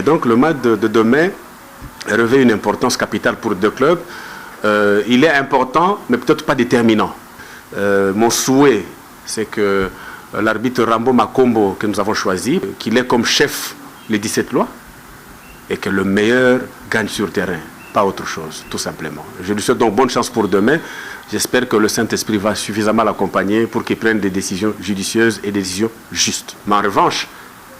Et donc le match de demain revêt une importance capitale pour deux clubs. Il est important, mais peut-être pas déterminant. Mon souhait, c'est que l'arbitre Rambo Makombo que nous avons choisi, qu'il ait comme chef les 17 lois et que le meilleur gagne sur terrain, pas autre chose, tout simplement. Je lui souhaite donc bonne chance pour demain. J'espère que le Saint-Esprit va suffisamment l'accompagner pour qu'il prenne des décisions judicieuses et des décisions justes. Mais en revanche,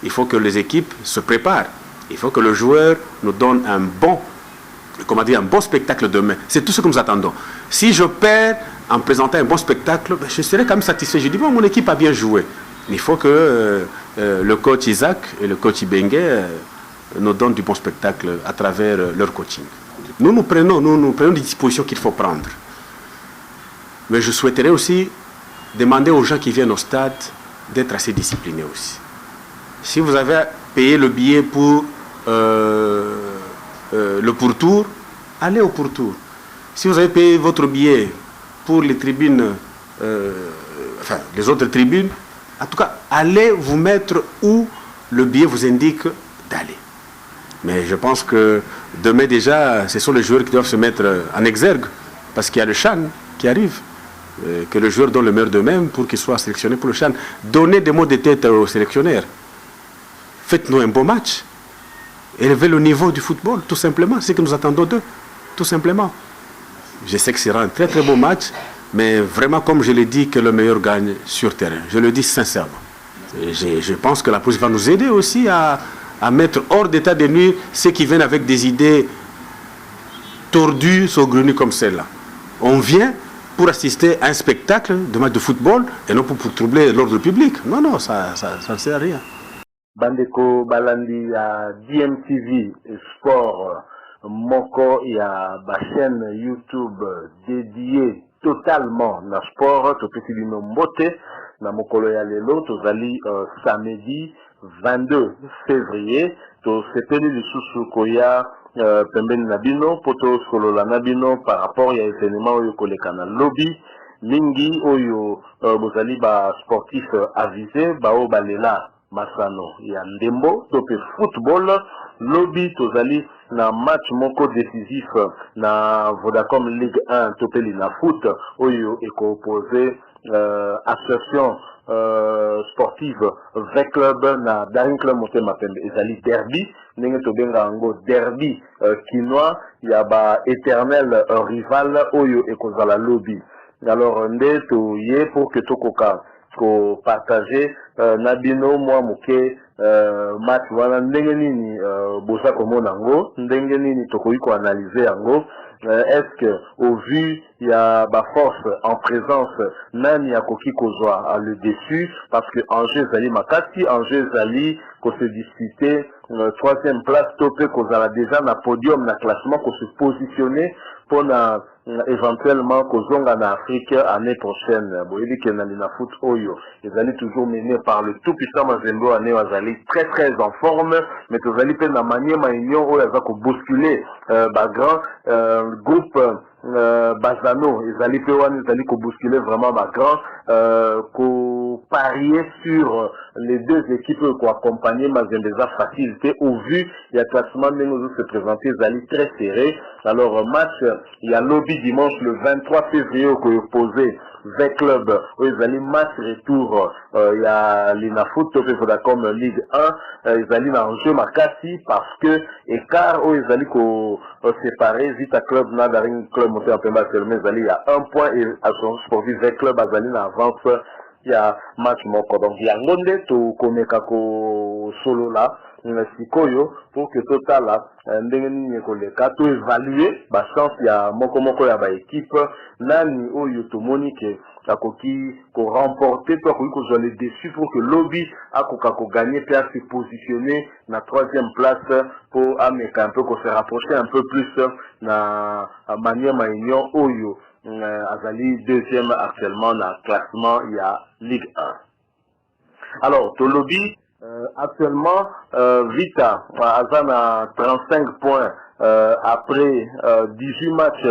il faut que les équipes se préparent. Il faut que le joueur nous donne un bon spectacle demain. C'est tout ce que nous attendons. Si je perds en présentant un bon spectacle, je serai quand même satisfait. Je dis, bon, mon équipe a bien joué. Il faut que le coach Isaac et le coach Ibengue nous donnent du bon spectacle à travers leur coaching. Nous prenons des dispositions qu'il faut prendre. Mais je souhaiterais aussi demander aux gens qui viennent au stade d'être assez disciplinés aussi. Si vous avez payé le billet pour le pourtour, allez au pourtour. Si vous avez payé votre billet pour les tribunes, les autres tribunes, en tout cas, allez vous mettre où le billet vous indique d'aller. Mais je pense que demain déjà, ce sont les joueurs qui doivent se mettre en exergue, parce qu'il y a le CHAN qui arrive. Que le joueur donne le meilleur d'eux-mêmes pour qu'il soit sélectionné pour le CHAN. Donnez des mots de tête aux sélectionnaires. Faites-nous un beau match. Élevez le niveau du football, tout simplement. C'est ce que nous attendons d'eux, tout simplement. Je sais que ce sera un très très beau match, mais vraiment, comme je l'ai dit, que le meilleur gagne sur terrain. Je le dis sincèrement. Et je pense que la police va nous aider aussi à mettre hors d'état de nuire ceux qui viennent avec des idées tordues, saugrenues comme celle-là. On vient pour assister à un spectacle de match de football et non pour troubler l'ordre public. Non, ça ne sert à rien. Bandeko Balandi ya DMTV Sport Moko ya ba chaîne YouTube dédiée totalement na sport topesi bino mbote na mokolo ya lelo tozali samedi 22 février to sepeli lisusu koya pembeni na bino poto solola na bino par rapport ya événement oyo koleka na lobby mingi oyo bozali ba sportif avisé bao balela masano ya ndembo tope football lobby tozali na match moko décisif na Vodacom Ligue 1 topeli na foot oyo eko opposé association sportive V Club na Daring Club Motema Pembe ezali derby ndenge tobenga yango derby kinois ya ba éternel rival oyo ekozala lobby. Alors nde toye pour que tokoka ko partager nabino mwa moke match wana ndenge nini boza komona ngo ndenge nini tokoki ko analyser yango. Est-ce que au vu il y a ba force en présence nani akoki kozwa le dessus parce que Angers zali makati Angers zali ko se disputer troisième place topé kozala déjà na podium na classement ko se positionner pour na éventuellement kozonga na Afrique année prochaine. Boyebi ke na lina foot oyo ezali toujours mené par le tout puissant Mazembe année wazali très très en forme mais tozali pe na maniema union oyo aza ko bousculer ba grand groupe Bazano ezali pe wana ezali ko bousculer vraiment ba grand ko parier sur les deux équipes ko accompagner Mazembe za facilité au vu il y a classement nous se présenter ezali très serré. Alors match il y a lobby dimanche le 23 février au opposé V Club ils allaient match retour il y a l'Inafoot Topé Vodacom Ligue 1 ils allaient dans jeu Makati parce que écart ils allaient ko séparer Vita Club na Daring Club monté en Pemba seulement ils allaient il y a un point et à son sportif V Club ils allaient en avance il y a match moko donc il y a ngonde to komeka ko solo là sikoyo pour que total ndenge nini koleka to évaluer ba chance ya moko ya ba équipe nani oyo tomoni ke akoki ko remporter to akoki ko jouer dessus pour que lobby akoka ko gagner puis à se positionner na troisième place pour ameka un peu ko se rapprocher un peu plus na manière ma union oyo azali deuxième actuellement na classement il y a Ligue 1. Alors to lobby actuellement Vita a 35 points après 18 matchs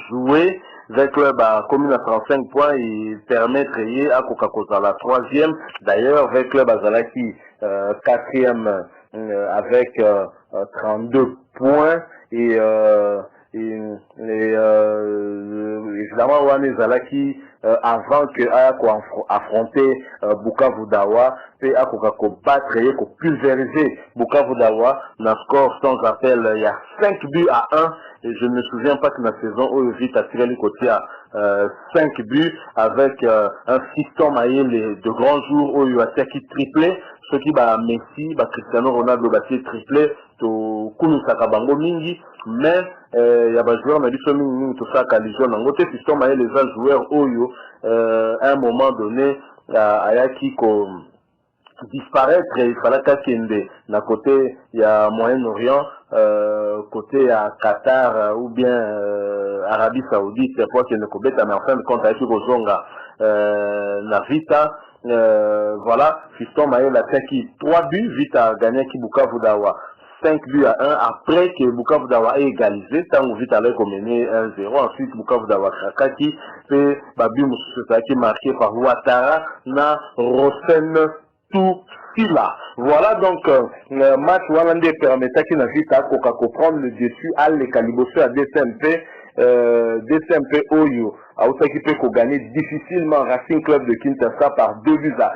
joués. Le club a commis à 35 points et permet de créer à Coca-Cola la troisième. D'ailleurs, le club a qui quatrième avec 32 points et évidemment Wane Zalaki avant que Ayako affronter Bukavu Dawa et Ayako battre et pulvériser Bukavu Dawa na score sans appel il y a 5 buts à 1 et je ne me souviens pas que la saison où vite a tiré le côté à 5 buts avec un fiston maillé de grands jours où il a tiré triplé ce qui va Messi Cristiano Ronaldo battu triplé to Kunu Sakabango mingi mais il y a des joueurs mais dit mingi tout ça qualifié en côté fiston maillé les autres joueurs Oyo à un moment donné Ayaki ko disparaître il fallait qu'Akende na côté il y a Moyen-Orient côté à Qatar ou bien Arabie Saoudite pour qu'il ne cobette mais en fin de compte Ayaki Kozonga na Vita voilà Fiston Maël a qui 3 buts Vita a gagné qui Bukavu Dawa 5 buts à 1 après que Bukavu Dawa ait égalisé tant que Vita allait mener 1-0 ensuite Bukavu Dawa Krakaki et Babu Moussoussa qui marqué par Ouattara na Rosen tout là. Voilà donc le match Wallande permettait qu'il n'invite à comprendre le dessus à l'écalibossé à DCMP DCMP Oyo a aussi équipé qu'on gagnait difficilement Racing Club de Kinshasa par 2 buts à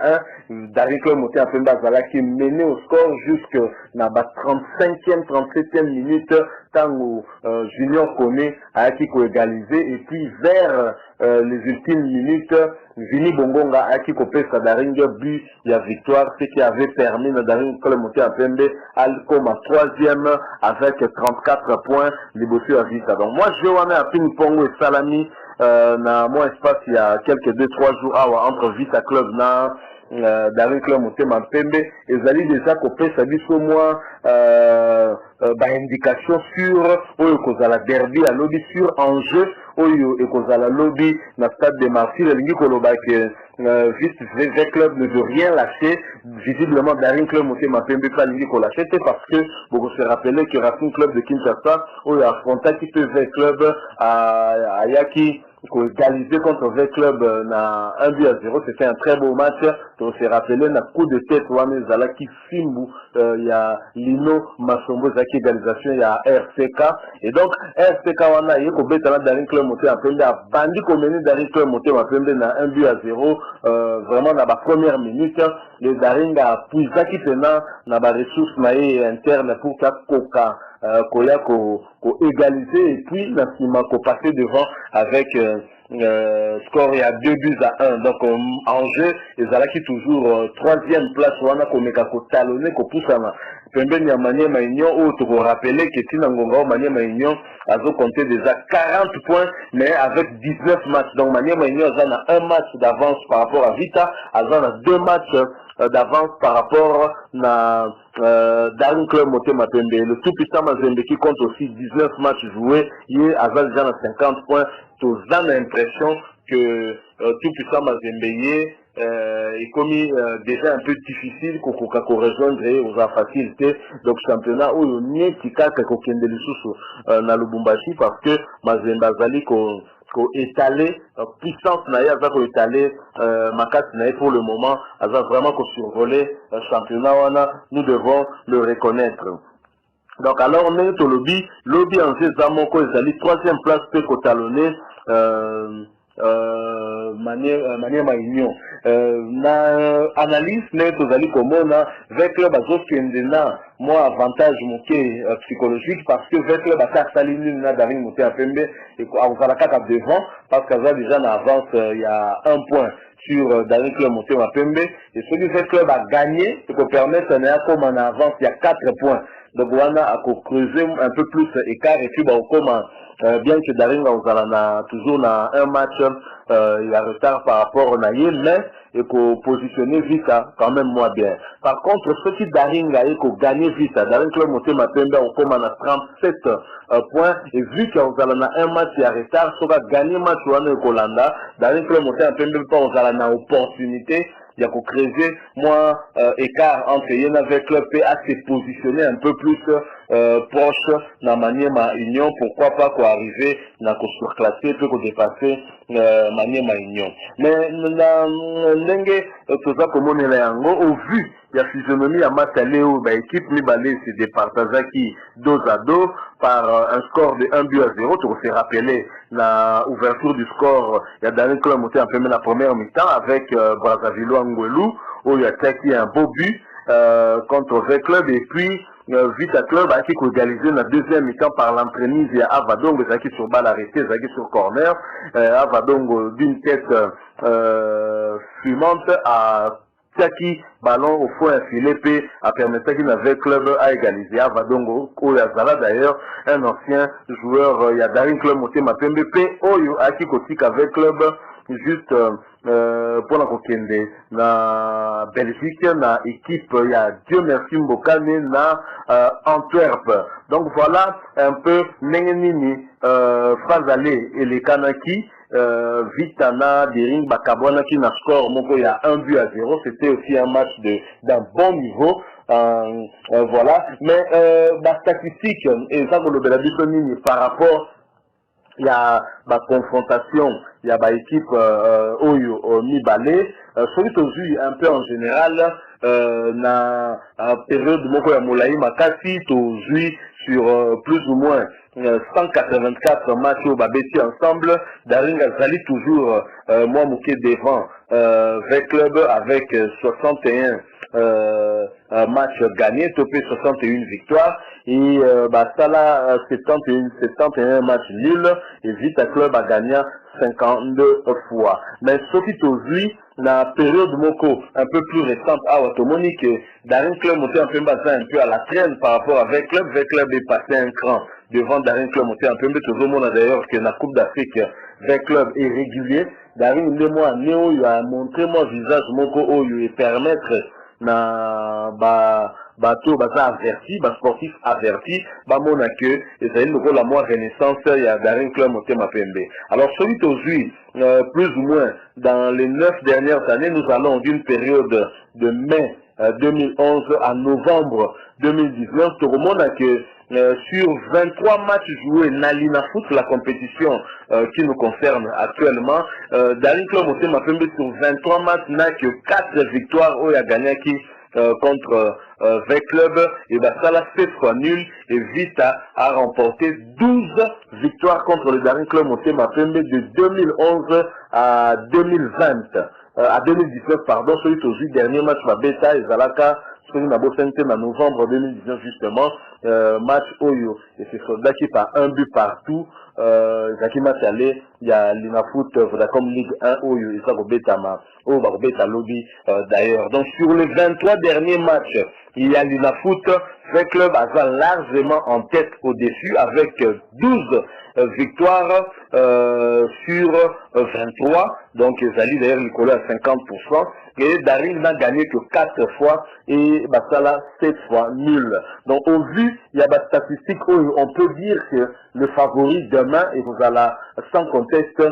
1. Daring Club monté en Pemba Zala qui menait au score jusqu'à la 35e, 37e minute tant où Junior Kone a qui égalisé et puis vers les ultimes minutes Vini Bongonga a qui copé sa Daring but il y a victoire ce qui avait permis à Daring Club monté en Pemba Alcom en 3e avec 34 points les bossus à Vita. Donc moi je vais à ping-pong et Salami na mon espace il y a quelques 2-3 jours entre Vita Club na Daring Club monté en Pemba et Zali déjà copé sa vie sur moi indication sur Oyo Kozala derby à lobby sur enjeu Oyo et Kozala lobby na stade de Marcy le lingi koloba que Vita Club ne veut rien lâcher visiblement Daring Club monté en Pemba pas lingi ko lâcher parce que vous se rappelez que Racing Club de Kinshasa Oyo affronta qui peut Vita Club à Yaki égalisé contre V Club na 1 but à 0, c'était un très beau match. On s'est rappelé na coup de tête Wane Zalaki Simbu, il y a Lino Masombo Zaki égalisation, il y a RCK et donc RCK wana yeko betana Daring Club monté en Pembe a bandi komeni Daring Club monté en Pembe na 1 but à 0 vraiment na ba première minute les Daring a puisaki tena na ba ressources naé interne pour ka koka koya ko égaliser et puis na sima ko passer devant avec score il y a 2 buts à 1 donc en jeu les Zalaki toujours 3e place wana ko meka ko talonner ko poussana pembeni ya Maniema Union où tu peux rappeler que Tina Ngonga Maniema Union a compté déjà 40 points mais avec 19 matchs donc Maniema Union a un match d'avance par rapport à Vita a 2 matchs d'avance par rapport à Daring Club Motema Pembe. Le tout puissant Mazembe qui compte aussi 19 matchs joués, il est à déjà 50 points. Tu as l'impression que tout puissant Mazembe est commis déjà un peu difficile pour rejoindre et aux facilités. Donc championnat où il n'y a pas de na Lubumbashi parce que Mazembe Azali ko étalé puissance naïa va ko étalé makat naï pour le moment a vraiment ko survoler championnat wana nous devons le reconnaître. Donc alors on est au lobby en Zamoko Ezali 3e place peut ko talonner Maniema Union na analyse net ozali komona V Club azokendena moi avantage moké psychologique parce que V Club a sali nul na Daring moté à Pembe et ozala kaka devant parce que déjà na avance il y a 1 point sur Daring Club monté à Pembe et celui V Club a gagné ce qui permet de comme en avance il y a 4 points donc on a creuser un peu plus écart et puis comme bien que Daring a toujours na un match il y a retard par rapport au Naïe mais et qu'on positionner Vita quand même moins bien. Par contre ce qui Daring a et qu'on gagne Vita Daring Club monté ma Pembe on comme à 37 points et vu qu'on a un match il y a retard ça va gagner match ou en Kolanda Daring Club monté à Pembe pas on a une opportunité il y a qu'au creuser moi écart entre Yena avec Club et à se positionner un peu plus proche dans Maniema Union pourquoi pas quoi arriver dans qu'on surclasser peut qu'on dépasser Maniema Union mais dans l'engue tout ça comme on est là au vu il y a physionomie à Matalé où l'équipe Mibalé c'est des Partazaki dos à dos par un score de 1-0. Tu s'est rappelé la ouverture du score, il y a Darren Club monté un peu la première mi-temps avec Brazzaville Angwelou où il y a Taki un beau but contre V Club et puis Vita Club a été égalisé la deuxième mi-temps par l'entraîneur via Avadongo, Zaki sur balle arrêtée, Zaki sur corner, Avadongo d'une tête fumante à Zaki, ballon au fond infilé, puis a permis qu'il avait club à égaliser. Avadongo, Oyazala d'ailleurs, un ancien joueur, il y a Darin Club Moté Mapembe, Oyo Aki Kotik avec club juste pour la Kokende na Belgique na équipe il y a Dieu merci Mbokane na Antwerp. Donc voilà un peu Nengenini Fazale et les Kanaki Vitana Dering Bakabwana qui n'a score il y a 1-0. C'était aussi un match d'un bon niveau. Voilà, mais statistique et ça le par rapport il y a la confrontation, il y a l'équipe Oyo Nibale. Celui qui un peu en général, na période de ya Moulaï Makasi, tu sur plus ou moins 184 matchs au Babeti ensemble. Daring Azali toujours moi mouké devant avec club avec 61 matchs gagnés, topé 61 victoires et ça là 71 matchs nuls et Vita Club a gagné 52 fois. Mais ce qui aujourd'hui la période Moko un peu plus récente à Watomoni que Daring Club monté un peu à la traîne par rapport avec club. V Club est passé un cran devant Daring Club monté un peu tout le monde d'ailleurs que la Coupe d'Afrique V Club est régulier. Daring le mois Néo il a montré mon visage Moko Oyo et permettre na bateau averti, sportif averti, mona que et c'est le rôle à moi renaissance il y a Daring Club monté Mapembe. Alors celui aujourd'hui plus ou moins dans les 9 dernières années nous allons d'une période de mai 2011 à novembre 2019 tout le monde a que sur 23 matchs joués Nalina Foot, la compétition qui nous concerne actuellement, Daring Club monté Mapembe sur 23 matchs n'a que 4 victoires où il a gagné qui contre V Club et ça là 7 fois nul et Vita a remporté 12 victoires contre le Daring Club monté Mapembe de 2011 à 2020 à 2019 pardon. Celui qui dernier match ma Beta et Zalaka celui na en novembre 2019 justement match Oyo et c'est soldat qui par un but partout. Zaki Matale, il y a l'Inafoot Vodacom Ligue 1 Oyo et ça Robetama au Barbeta Lobby d'ailleurs. Donc sur les 23 derniers matchs, il y a l'Inafoot, le club a largement en tête au-dessus avec 12 victoires sur 23. Donc Zali d'ailleurs Nicolas à 50%. Et Daring n'a gagné que 4 fois et Basala 7 fois nul. Donc au vu, il y a des statistiques où on peut dire que le favori demain et vous allez sans conteste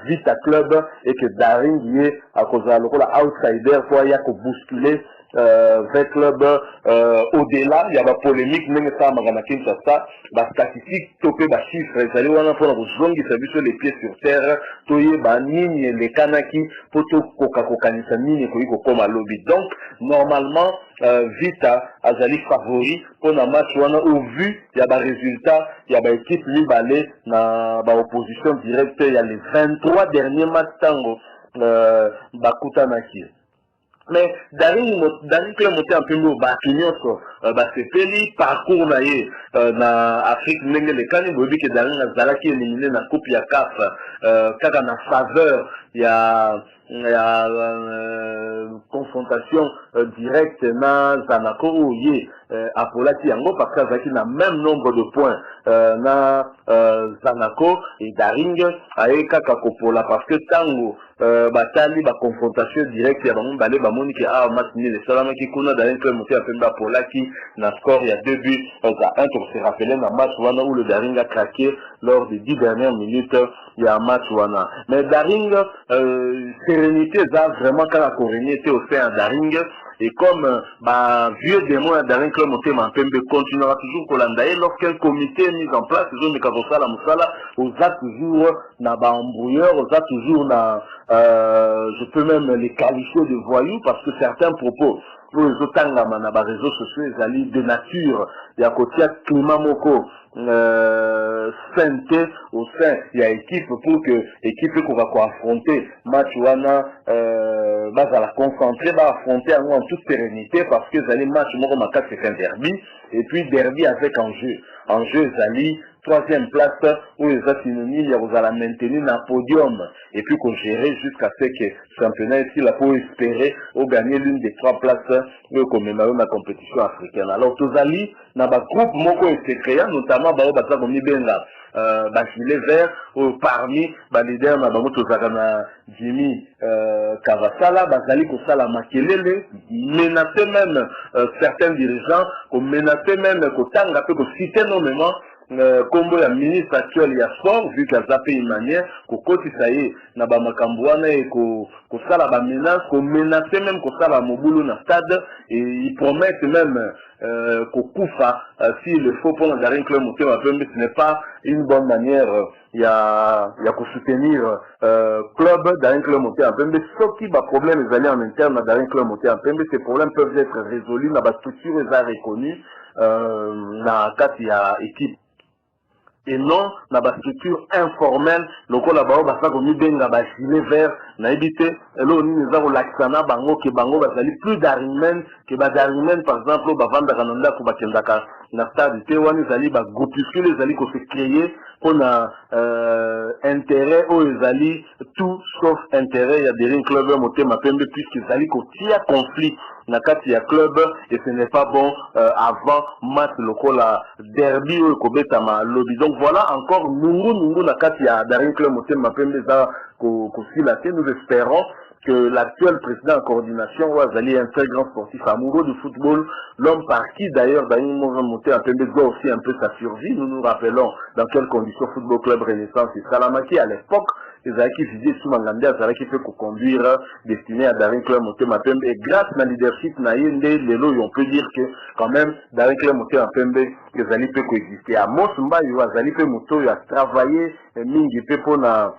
Vita Club et que Daring y est à cause de l'outsider pour y a que bousculer V Club au-delà, il y a la polémique, même ça, la statistique, topé, les chiffres, les allez voir pour vous zongi, sur les pieds sur terre, toye, nini, les kanaki, poto, coca-cocanisa, nini, comme à lobby. Donc, normalement, Vita, Azali favori, pour un match, au vu, il y a des résultats, il y a des équipes libérées, dans l'opposition directe, il y a les 23 derniers matchs tango, Bakutanaki. Mais Daring Club monté un peu au Bakignoso, c'est Peli, parcours na Afrique, les Kani, Bobi, que Daring Azala qui est éliminé dans la Coupe Yakaf, car na faveur, il y a confrontation directe na Zanako ou Yé, Apolati Yango, parce qu'il a le même nombre de points na Zanako et Daring, avec Kakakopola, parce que Tango, batali ba confrontation directe ya bango balé ba moni ki a match ni le salama ki kuna Daring Club monté à Pemba Polaki na score il y a 2 buts à 1 pour se rappeler na match wana où le Daring a craqué lors des 10 dernières minutes il y a un match wana mais Daring sérénité ça vraiment quand la sérénité au sein de Daring et comme vieux démon à Daring Club monté Mapembe continuera toujours Kolandaye lorsqu'un comité est mis en place ils ont des Kavosala Moussala aux a toujours na ba embrouilleur aux a toujours na je peux même les qualifier de voyous parce que certains propos oyo ezotangama na bareseau sociaux ezali de nature ya kotia climat moko santé au sein ya équipe pour que équipe ekoka koaffronter match wana bazala concentré affronter yango en toute sérénité parce que ezali match moko makasi c'est un derby et puis derby avec enjeu ezali troisième place où les synonymes vous allez maintenir un podium et puis qu'on gérer jusqu'à ce que le championnat ici là pour espérer ou gagner l'une des 3 places comme dans la compétition africaine. Alors tous ali dans le groupe moko est créé notamment bah comme benga gilet vert parmi les leaders na bango tozaka Jimmy Kavasala bazali ko sala makelele menacer même certains dirigeants ko menacer même ko tanga pe ko citer nommément combo ya ministre actuel ya sport vu qu'à zappé une manière ko koti saye na ba makambo wana e ko sala ba menace ko menacer même ko sala mobulu na stade et ils promettent même ko kufa s'il le faut pour Daring Club Motema Pembe. Ce n'est pas une bonne manière il y a ko soutenir club Daring Club Motema Pembe. Sauf qui ba problème les alliés en interne à Daring Club Motema Pembe, ces problèmes peuvent être résolus na ba structure les a reconnus na kati ya équipe et non na ba structure informelle lokola bao basa ko mibenga ba gilet vert na ebité elo ni neza ko laksana bango ke bango bazali plus d'arrimen que ba d'arrimen par exemple ba vanda kananda ko bakendaka na stade te wani zali ba groupuscule zali ko se créer pour na intérêt ou zali tout sauf intérêt ya Daring Club Motema Pembe puisque zali ko tia conflit na kati ya club et ce n'est pas bon avant match lokola derby ou kobetama lobby. Donc voilà encore nungu na kati ya Daring Club Motema Pembe za ko silate. Nous espérons que l'actuel président en coordination Ouazali est un très grand sportif amoureux du football, l'homme par qui d'ailleurs Daring Motema Pembe doit aussi un peu sa survie. Nous nous rappelons dans quelles conditions Football Club Renaissance et Salamaki à l'époque qui visait sous Mangambia, qui fait conduire destiné à Daring Club Motema Pembe. Et grâce à leadership naïende, on peut dire que quand même Daring Club Motema Pembe, les alliés peuvent coexister. À Mosumba, il y a travaillé, mingi pepo na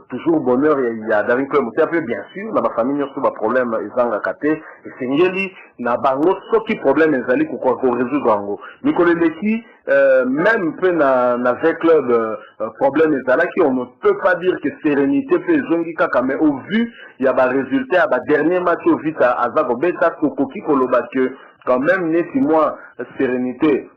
toujours bonheur il y a Daring Club Motema Pembe bien sûr dans ma famille il y a pas problème ezanga kate et sengeli na bango soki problème ezali ko résoudre bango mikoleleki même peu na avec club problème ezala qui on ne peut pas dire que sérénité fait zongi kaka mais au vu il y a ba résultat ba dernier match au vite à Zago beta kokoki koloba que quand même né 6 mois sérénité.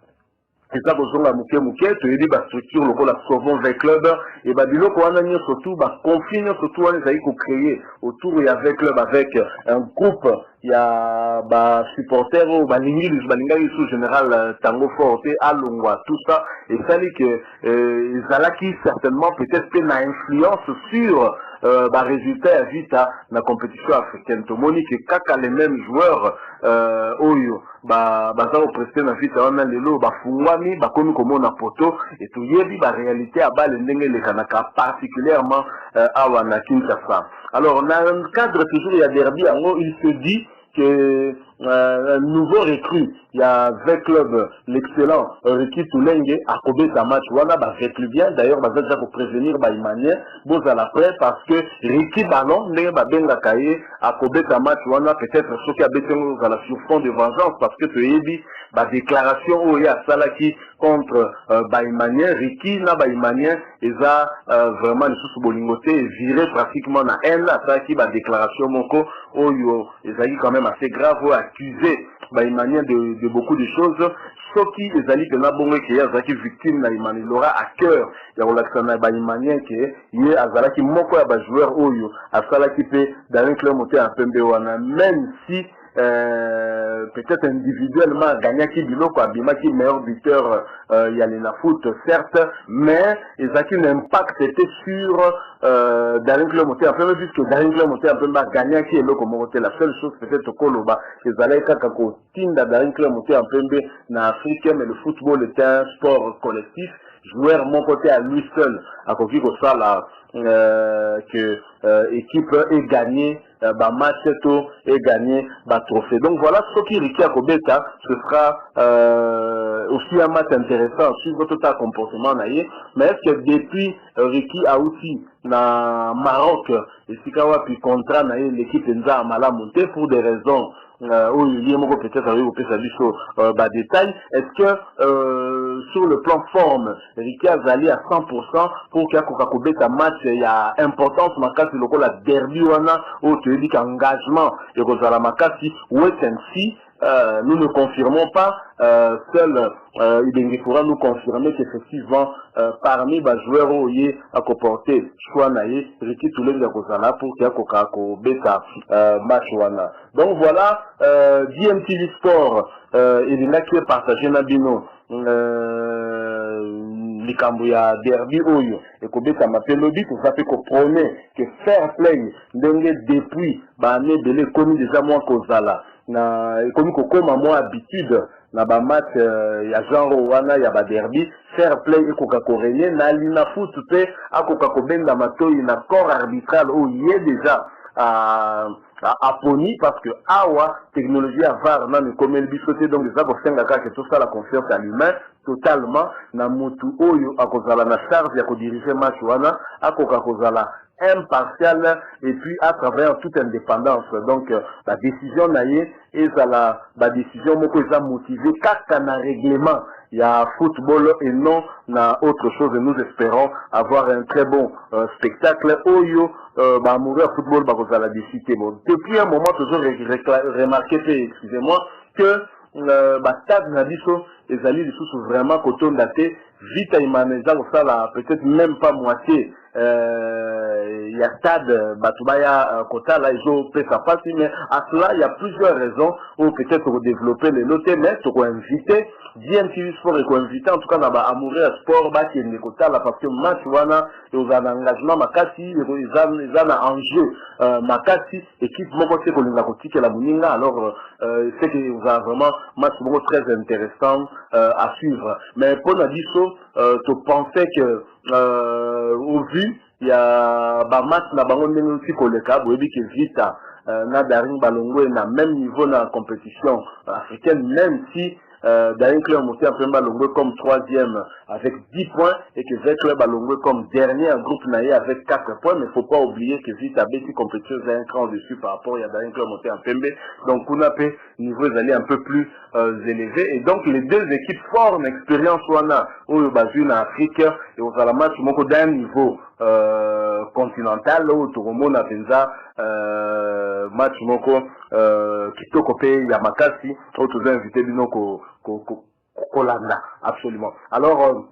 C'est ça que zonga muke tu dis ba structure lokola sauvons vers club et ba biloko wana nyo surtout ba confine surtout wana zai ko créer autour et avec club avec un groupe il y a ba supporters ou ba lingili sous général Tango Forte Alongwa tout ça et ça dit que Zalaki certainement peut-être une influence sur bah résultat vite à la compétition africaine. Tomoni que kaka les mêmes joueurs oyo bah ça représente na vite on a lelo bah fungwami bah comme on a poto et tout yebi bah réalité à bas le ndenge le kanaka particulièrement à wana Kinshasa. Alors dans un cadre toujours il y a derby en il se dit que un nouveau recrue, il y a 20 clubs, l'excellent Ricky Toulenge a cobé sa match, wana ba recrue bien, d'ailleurs bah déjà pour prévenir bah Imania, bon à la presse parce que Ricky Ballon, ne ba benga kaye a cobé sa match, wana peut-être ce qui a baissé à la sur fond de vengeance parce que tu yebi ba déclaration où il y a Salaki contre Baïmanien, Ricky na Baïmanien, ils a vraiment les sous bolingoté viré pratiquement na haine à ça qui ba déclaration moko oyo ils a eu quand même assez grave accusé Baïmanien de beaucoup de choses sauf qui les alliés que na bongo qui a zaki victime na Imani il aura à cœur ya relaxana Baïmanien qui est azalaki moko ya ba joueur oyo a Salaki pe Daring Club Motema Pembe wana même si peut-être individuellement Gagnaki Biloko Abimaki meilleur buteur Yalena Foot certes mais ils ont un impact était sur Daring Club Motema Pembe puisque Daring Club Motema Pembe Gagnaki et Loko Morote la seule chose peut-être Koloba ils allaient kako tinda Daring Club Motema Pembe na Afrique mais le football est un sport collectif joueur mon côté à lui seul à Kofi Kosala que équipe est gagnée bah match est gagné bah trophée. Donc voilà ce qui Ricky Akobeta ce sera aussi un match intéressant suivre tout un comportement naïe mais est-ce que depuis Ricky a aussi na Maroc et Sikawa puis contrat naïe l'équipe Nza Amala monté pour des raisons peut-être avec des détails. Est-ce que sur le plan forme, Ricky Azali à 100% pour qu'il y ait un match, il y a importance, Makasi, le la derby, où tu dis qu'engagement, et Rosala Makasi, wait and see. Nous ne confirmons pas, seul il pourra nous confirmer qu'effectivement parmi les joueurs où il y a comporté Chouanaye, Ricky Toulé de Rosala pour qu'il y ait bêta match wana. Donc voilà, DMTV Sport, il est là qui est partagé Nabino. Likambu ya derby oyo ekobeta mapelobi tout ça fait qu'on prône que fair play ndenge depuis bané belé commis déjà moi kozala na ekomi kokoma moi habitude na ba match ya genre wana ya ba derby fair play ekoka korenye na lina foot pe akoka kobenda matoyi na corps arbitral o yé déjà à Pony parce que awa technologie à VAR na comme le bisoté donc les abofenga ka que tout ça la confiance à l'humain totalement na mutu oyo akozala na charge ya ko diriger match wana akoka kozala impartial et puis à travers toute indépendance. Donc la décision naie et la décision moko eza motivé kaka na règlement il y a football et non na autre chose et nous espérons avoir un très bon spectacle oyo amoureux football bakozala décidé. Bon depuis un moment toujours remarqué excusez-moi que stade na biso ezali lisusu vraiment kotonda te vite imaneza kosala peut-être même pas moitié il y a stade batubaya kota là ils ont fait sa passe mais à cela il y a plusieurs raisons ou peut-être pour développer les notés mais pour inviter DMTV Sport et inviter en tout cas dans amoureux sport qui est kota là parce que match wana et aux engagement makasi ils ont en jeu makasi équipe moko c'est qu'on a kotika la muninga alors c'est que vous avez vraiment match moko très intéressant à suivre mais pour la diso tu pensais que au vu il y a ba match na bango ndenge aussi koleka boyebi que vita na Daring Balongo na même niveau dans la compétition africaine même si Daring Club monté en Balongo comme troisième avec 10 points et que Vert Club Balongo comme dernier en groupe naïe avec 4 points mais il ne faut pas oublier que Vita Betty compétition est un cran dessus par rapport à Daring Club monté en Pembe donc Kunape niveau est allé un peu plus élevé et donc les deux équipes forment expérience wana au Bazou en Afrique et au match moko d'un niveau continental où tout le monde a fait match moko kitoko pe ya makasi où tous invité bino kolanda absolument alors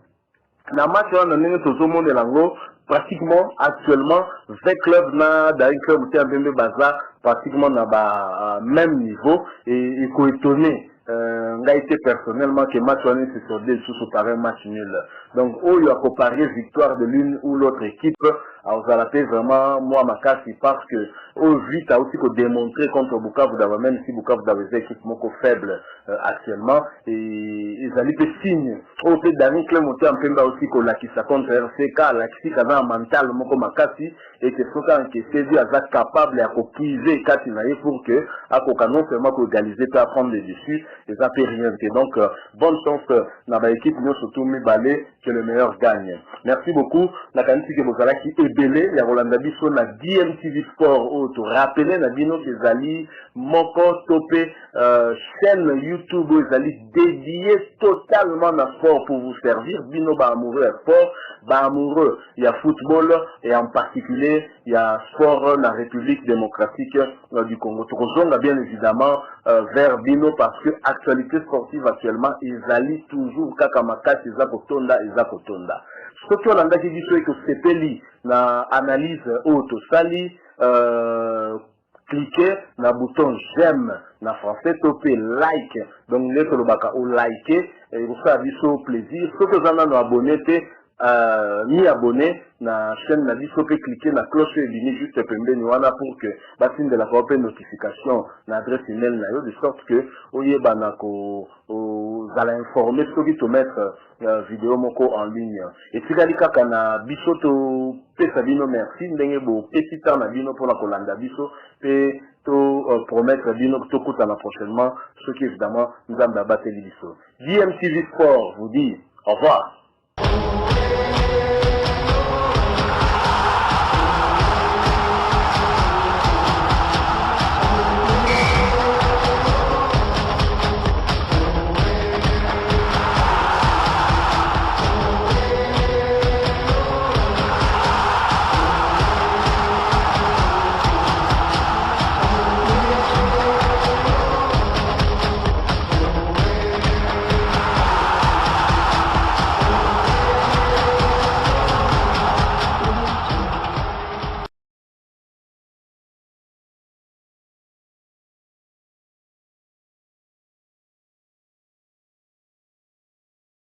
na match on a né tout le monde lango pratiquement actuellement 20 clubs na Daring Club monté en Pembe Baza pratiquement na même niveau et ko étonné a été personnellement que match on est sur des sous par un match nul donc il y a comparé victoire de l'une ou l'autre équipe alors ça a fait vraiment moi makasi parce que au vite a aussi démontré contre Bukavu d'abord même si Bukavu d'abord des équipes moko faibles actuellement et ils allaient des signes au fait Daring Club monté en Pemba aussi que la qui ça contre RCK la qui avait un mental moko makasi et que ce quand que c'est dit à capable à puiser Katinaye pour que à non seulement pour égaliser puis à prendre les dessus et ça fait rien donc bonne chance dans la équipe nous surtout mes balais que le meilleur gagne. Merci beaucoup la quantité que vous avez qui est belé il y a Rolanda Bisso na DMTV Sport où tu rappelez na bino que Zali moko topé chaîne YouTube où Zali dédié totalement na sport pour vous servir bino ba amoureux sport ba amoureux il y a football et en particulier il y a sport na République démocratique du Congo Tozonga bien évidemment vers bino parce que actualité sportive actuellement ils allient toujours kakamakati zakotonda ezakotonda ce que l'on a dit c'est que sepeli na analyse auto sali cliquez na bouton j'aime na français topé like donc les tolobaka ou liker et vous faire biso plaisir ce que vous en avez abonné mi abonné na chaîne na biso peut cliquer na cloche et ligne juste pembeni wana pour que batine de la propre notification na adresse email na yo de sorte que oyeba na ko zala informer ceux qui te mettre vidéo moko en ligne et tikali kaka na biso to pesa bino merci ndenge bo petit temps na bino pour la kolanda biso pe to promettre bino to kutana prochainement ce qui évidemment nous a battu biso. DMTV Sport vous dit au revoir.